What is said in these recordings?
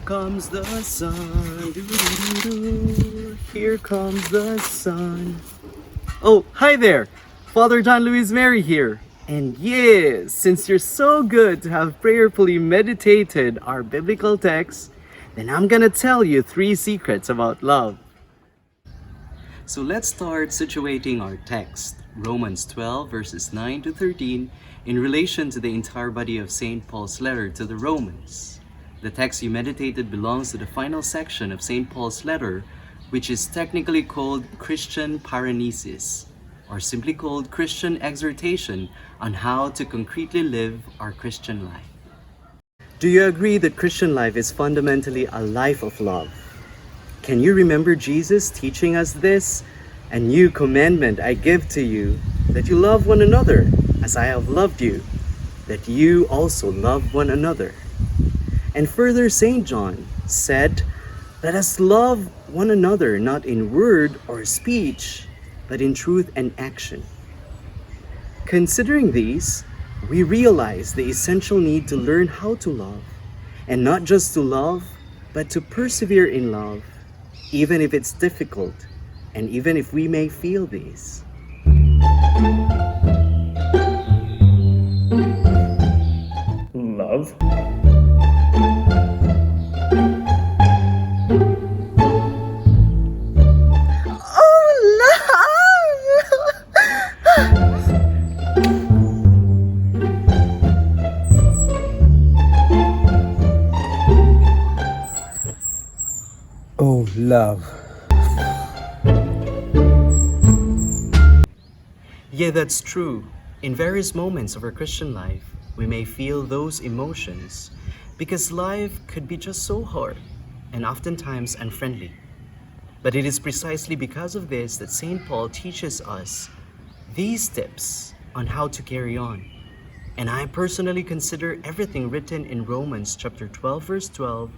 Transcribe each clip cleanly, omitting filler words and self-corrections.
comes the sun. Doo-doo-doo-doo. Here comes the sun. Oh, hi there. Father John Luis Mary here. And yes, since you're so good to have prayerfully meditated our biblical text, then I'm gonna tell you 3 secrets about love. So let's start situating our text, Romans 12 verses 9 to 13, in relation to the entire body of St. Paul's letter to the Romans. The text you meditated belongs to the final section of St. Paul's letter, which is technically called Christian Paranesis, or simply called Christian Exhortation on how to concretely live our Christian life. Do you agree that Christian life is fundamentally a life of love? Can you remember Jesus teaching us this? "A new commandment I give to you, that you love one another as I have loved you, that you also love one another." And further, St. John said, "Let us love one another not in word or speech, but in truth and action." Considering these, we realize the essential need to learn how to love, and not just to love, but to persevere in love, even if it's difficult, and even if we may feel these. Love? Oh, love. Yeah, that's true. In various moments of our Christian life, we may feel those emotions because life could be just so hard and oftentimes unfriendly. But it is precisely because of this that St. Paul teaches us these tips on how to carry on. And I personally consider everything written in Romans chapter 12 verse 12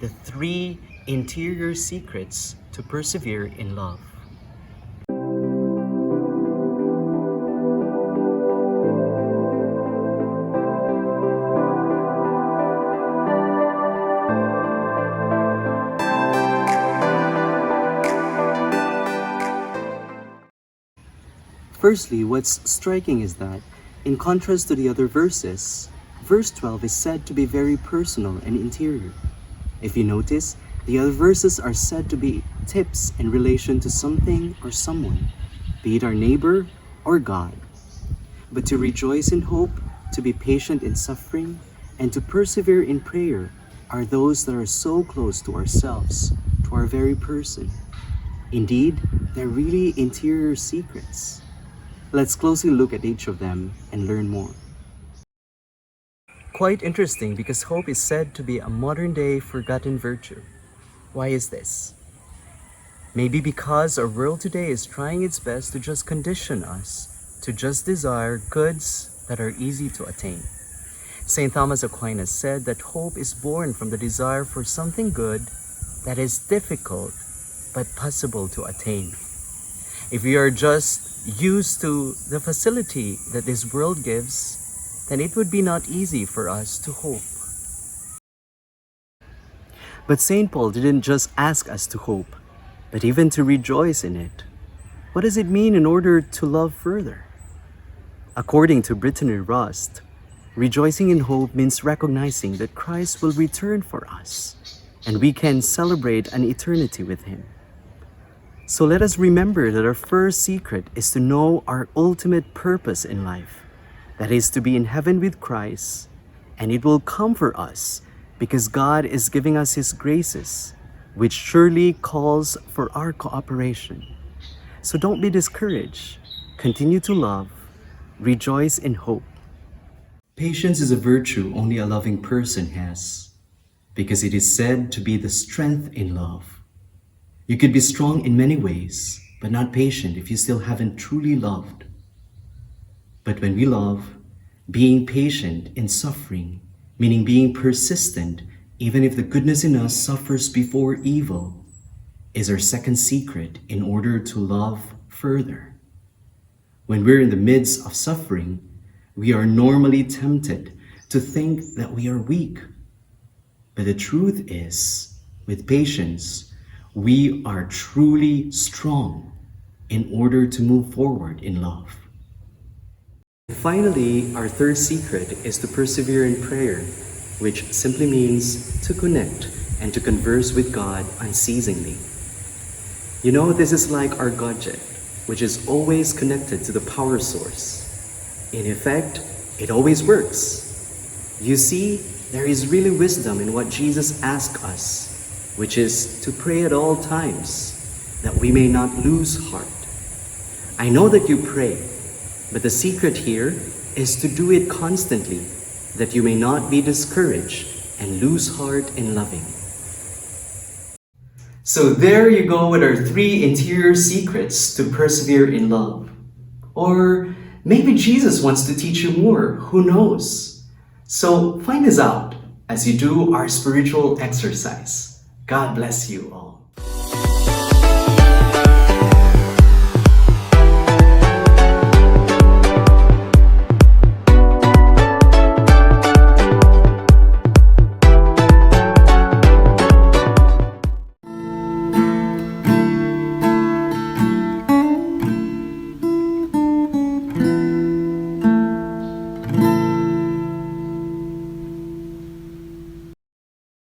the 3 interior secrets to persevere in love. Firstly, what's striking is that, in contrast to the other verses, verse 12 is said to be very personal and interior. If you notice, the other verses are said to be tips in relation to something or someone, be it our neighbor or God. But to rejoice in hope, to be patient in suffering, and to persevere in prayer are those that are so close to ourselves, to our very person. Indeed, they're really interior secrets. Let's closely look at each of them and learn more. Quite interesting because hope is said to be a modern-day forgotten virtue. Why is this? Maybe because our world today is trying its best to just condition us to just desire goods that are easy to attain. St. Thomas Aquinas said that hope is born from the desire for something good that is difficult but possible to attain. If we are just used to the facility that this world gives, then it would be not easy for us to hope. But St. Paul didn't just ask us to hope, but even to rejoice in it. What does it mean in order to love further? According to Brittany Rust, rejoicing in hope means recognizing that Christ will return for us, and we can celebrate an eternity with Him. So let us remember that our first secret is to know our ultimate purpose in life. That is to be in heaven with Christ, and it will come for us because God is giving us His graces, which surely calls for our cooperation. So don't be discouraged. Continue to love. Rejoice in hope. Patience is a virtue only a loving person has, because it is said to be the strength in love. You could be strong in many ways, but not patient if you still haven't truly loved. But when we love, being patient in suffering, meaning being persistent even if the goodness in us suffers before evil, is our second secret in order to love further. When we're in the midst of suffering, we are normally tempted to think that we are weak. But the truth is, with patience, we are truly strong in order to move forward in love. Finally, our third secret is to persevere in prayer, which simply means to connect and to converse with God unceasingly. You know, this is like our gadget, which is always connected to the power source. In effect, it always works. You see, there is really wisdom in what Jesus asked us, which is to pray at all times, that we may not lose heart. I know that you pray, but the secret here is to do it constantly, that you may not be discouraged and lose heart in loving. So there you go with our 3 interior secrets to persevere in love. Or maybe Jesus wants to teach you more, who knows? So find this out as you do our spiritual exercise. God bless you all.